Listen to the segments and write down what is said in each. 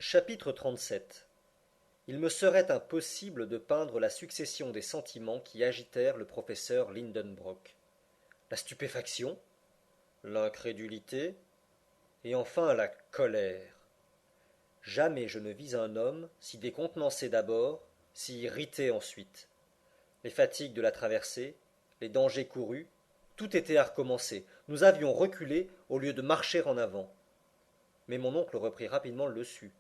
Chapitre 37. Il me serait impossible de peindre la succession des sentiments qui agitèrent le professeur Lindenbrock. La stupéfaction, l'incrédulité, et enfin la colère. Jamais je ne vis un homme si décontenancé d'abord, si irrité ensuite. Les fatigues de la traversée, les dangers courus, tout était à recommencer. Nous avions reculé au lieu de marcher en avant. Mais mon oncle reprit rapidement le dessus.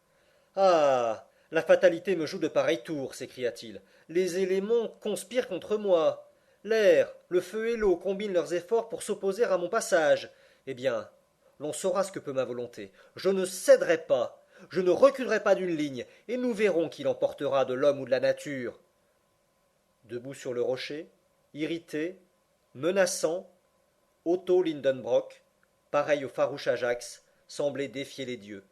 Ah. La fatalité me joue de pareils tours, s'écria-t-il. Les éléments conspirent contre moi. L'air, le feu et l'eau combinent leurs efforts pour s'opposer à mon passage. Eh bien, l'on saura ce que peut ma volonté. Je ne céderai pas. Je ne reculerai pas d'une ligne, et nous verrons qui l'emportera de l'homme ou de la nature. Debout sur le rocher, irrité, menaçant, Otto Lindenbrock, pareil au farouche Ajax, semblait défier les dieux.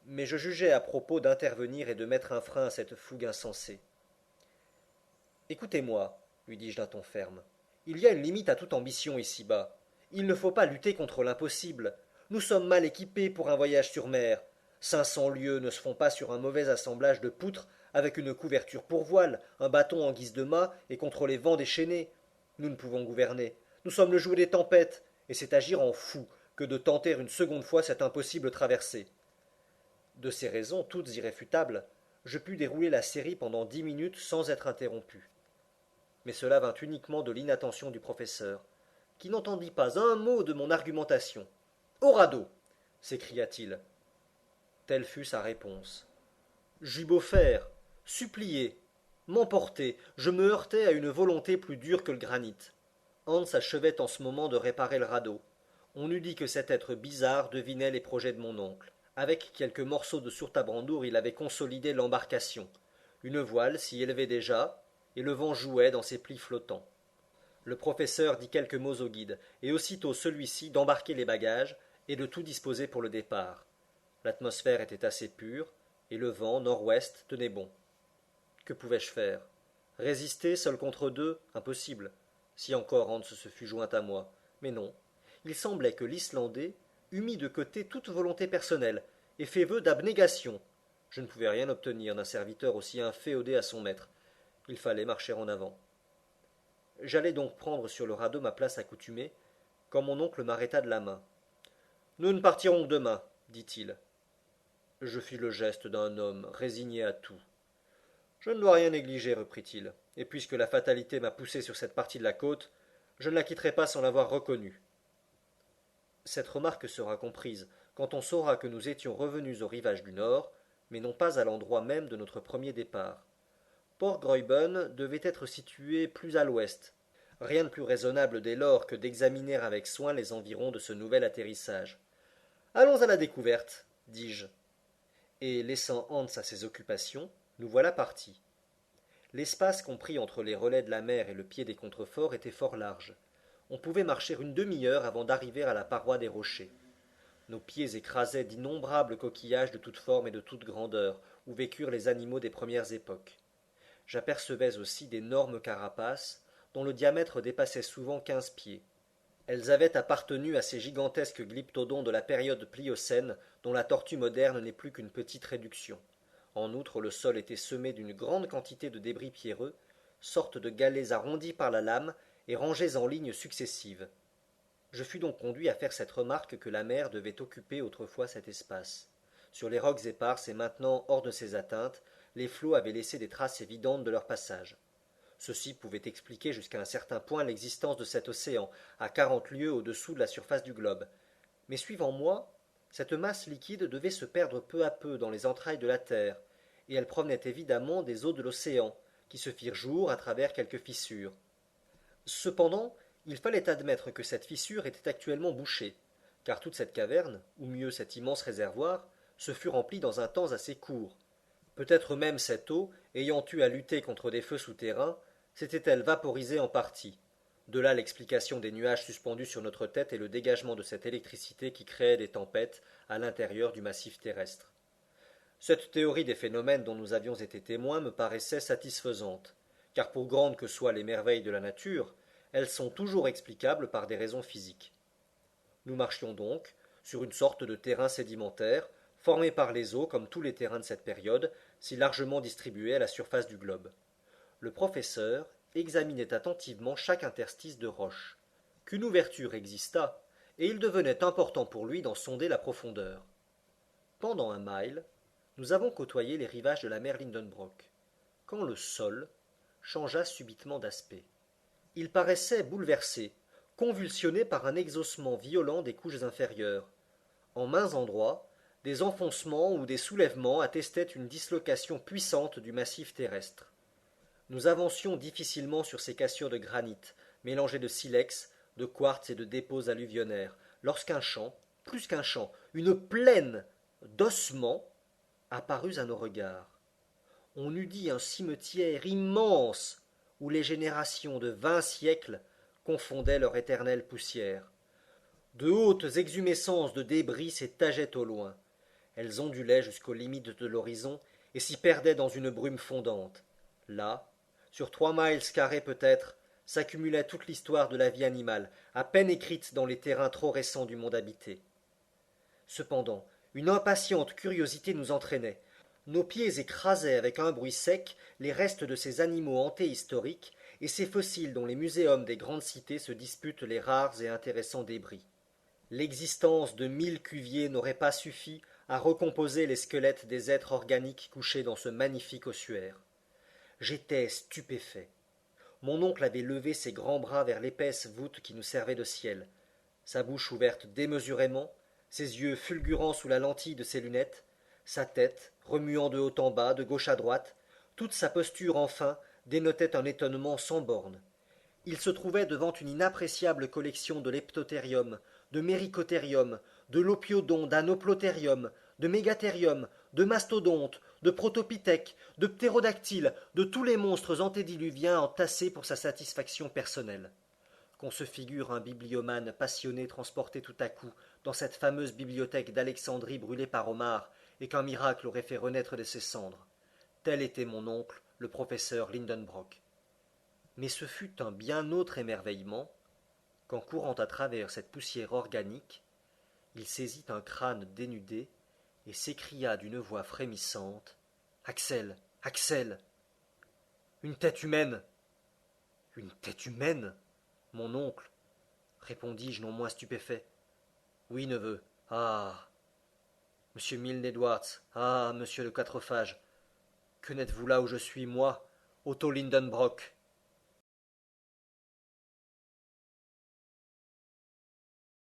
Mais je jugeais à propos d'intervenir et de mettre un frein à cette fougue insensée. Écoutez-moi, lui dis-je d'un ton ferme. Il y a une limite à toute ambition ici-bas. Il ne faut pas lutter contre l'impossible. Nous sommes mal équipés pour un voyage sur mer. 500 lieues ne se font pas sur un mauvais assemblage de poutres avec une couverture pour voile, un bâton en guise de mât et contre les vents déchaînés. Nous ne pouvons gouverner. Nous sommes le jouet des tempêtes, et c'est agir en fou que de tenter une seconde fois cette impossible traversée. De ces raisons, toutes irréfutables, je pus dérouler la série pendant 10 minutes sans être interrompu. Mais cela vint uniquement de l'inattention du professeur, qui n'entendit pas un mot de mon argumentation. Au radeau s'écria-t-il. Telle fut sa réponse. J'eus beau faire, supplier, m'emporter, je me heurtai à une volonté plus dure que le granit. Hans achevait en ce moment de réparer le radeau. On eût dit que cet être bizarre devinait les projets de mon oncle. Avec quelques morceaux de surtabrandour, il avait consolidé l'embarcation. Une voile s'y élevait déjà, et le vent jouait dans ses plis flottants. Le professeur dit quelques mots au guide, et aussitôt celui-ci d'embarquer les bagages et de tout disposer pour le départ. L'atmosphère était assez pure, et le vent, nord-ouest, tenait bon. Que pouvais-je faire? Résister seul contre deux? Impossible. Si encore Hans se fût joint à moi. Mais non. Il semblait que l'Islandais eût mis de côté toute volonté personnelle, et fait vœu d'abnégation. Je ne pouvais rien obtenir d'un serviteur aussi inféodé à son maître. Il fallait marcher en avant. J'allais donc prendre sur le radeau ma place accoutumée, quand mon oncle m'arrêta de la main. Nous ne partirons que demain, dit-il. Je fis le geste d'un homme résigné à tout. Je ne dois rien négliger, reprit-il, et puisque la fatalité m'a poussé sur cette partie de la côte, je ne la quitterai pas sans l'avoir reconnue. Cette remarque sera comprise quand on saura que nous étions revenus au rivage du nord, mais non pas à l'endroit même de notre premier départ. Port Graüben devait être situé plus à l'ouest. Rien de plus raisonnable dès lors que d'examiner avec soin les environs de ce nouvel atterrissage. Allons à la découverte, dis-je. Et laissant Hans à ses occupations, nous voilà partis. L'espace compris entre les relais de la mer et le pied des contreforts était fort large. On pouvait marcher une demi-heure avant d'arriver à la paroi des rochers. Nos pieds écrasaient d'innombrables coquillages de toutes formes et de toutes grandeurs, où vécurent les animaux des premières époques. J'apercevais aussi d'énormes carapaces, dont le diamètre dépassait souvent 15 pieds. Elles avaient appartenu à ces gigantesques glyptodons de la période pliocène, dont la tortue moderne n'est plus qu'une petite réduction. En outre, le sol était semé d'une grande quantité de débris pierreux, sortes de galets arrondis par la lame et rangés en lignes successives. Je fus donc conduit à faire cette remarque que la mer devait occuper autrefois cet espace. Sur les rocs éparses et maintenant hors de ses atteintes, les flots avaient laissé des traces évidentes de leur passage. Ceci pouvait expliquer jusqu'à un certain point l'existence de cet océan, à 40 lieues au-dessous de la surface du globe. Mais suivant moi, cette masse liquide devait se perdre peu à peu dans les entrailles de la terre, et elle provenait évidemment des eaux de l'océan, qui se firent jour à travers quelques fissures. Cependant, il fallait admettre que cette fissure était actuellement bouchée, car toute cette caverne, ou mieux cet immense réservoir, se fut remplie dans un temps assez court. Peut-être même cette eau, ayant eu à lutter contre des feux souterrains, s'était-elle vaporisée en partie. De là l'explication des nuages suspendus sur notre tête et le dégagement de cette électricité qui créait des tempêtes à l'intérieur du massif terrestre. Cette théorie des phénomènes dont nous avions été témoins me paraissait satisfaisante, car pour grandes que soient les merveilles de la nature, elles sont toujours explicables par des raisons physiques. Nous marchions donc sur une sorte de terrain sédimentaire, formés par les eaux comme tous les terrains de cette période, si largement distribués à la surface du globe. Le professeur examinait attentivement chaque interstice de roche. Qu'une ouverture existât, et il devenait important pour lui d'en sonder la profondeur. Pendant un mille, nous avons côtoyé les rivages de la mer Lindenbrock, quand le sol changea subitement d'aspect. Il paraissait bouleversé, convulsionné par un exhaussement violent des couches inférieures. En maints endroits, des enfoncements ou des soulèvements attestaient une dislocation puissante du massif terrestre. Nous avancions difficilement sur ces cassures de granit, mélangées de silex, de quartz et de dépôts alluvionnaires, lorsqu'un champ, plus qu'un champ, une plaine d'ossements apparut à nos regards. On eût dit un cimetière immense où les générations de 20 siècles confondaient leur éternelle poussière. De hautes exhumescences de débris s'étageaient au loin. Elles ondulaient jusqu'aux limites de l'horizon et s'y perdaient dans une brume fondante. Là, sur 3 miles carrés peut-être, s'accumulait toute l'histoire de la vie animale, à peine écrite dans les terrains trop récents du monde habité. Cependant, une impatiente curiosité nous entraînait. Nos pieds écrasaient avec un bruit sec les restes de ces animaux antéhistoriques et ces fossiles dont les muséums des grandes cités se disputent les rares et intéressants débris. L'existence de 1000 cuviers n'aurait pas suffi à recomposer les squelettes des êtres organiques couchés dans ce magnifique ossuaire. J'étais stupéfait. Mon oncle avait levé ses grands bras vers l'épaisse voûte qui nous servait de ciel. Sa bouche ouverte démesurément, ses yeux fulgurants sous la lentille de ses lunettes, sa tête, remuant de haut en bas, de gauche à droite, toute sa posture enfin dénotait un étonnement sans bornes. Il se trouvait devant une inappréciable collection de leptothérium, de méricothérium, de lopiodon, d'anoplothérium, de mégathérium, de mastodontes, de protopithèques, de ptérodactyles, de tous les monstres antédiluviens entassés pour sa satisfaction personnelle. Qu'on se figure un bibliomane passionné transporté tout à coup dans cette fameuse bibliothèque d'Alexandrie brûlée par Omar, et qu'un miracle aurait fait renaître de ses cendres. Tel était mon oncle, le professeur Lindenbrock. Mais ce fut un bien autre émerveillement, qu'en courant à travers cette poussière organique, il saisit un crâne dénudé et s'écria d'une voix frémissante. Axel. Axel. Une tête humaine. Une tête humaine. Mon oncle, répondis-je non moins stupéfait. Oui, neveu. Ah. Monsieur Milne Edwards. Ah, monsieur le quatrephage. Que n'êtes-vous là où je suis, moi, Otto Lindenbrock?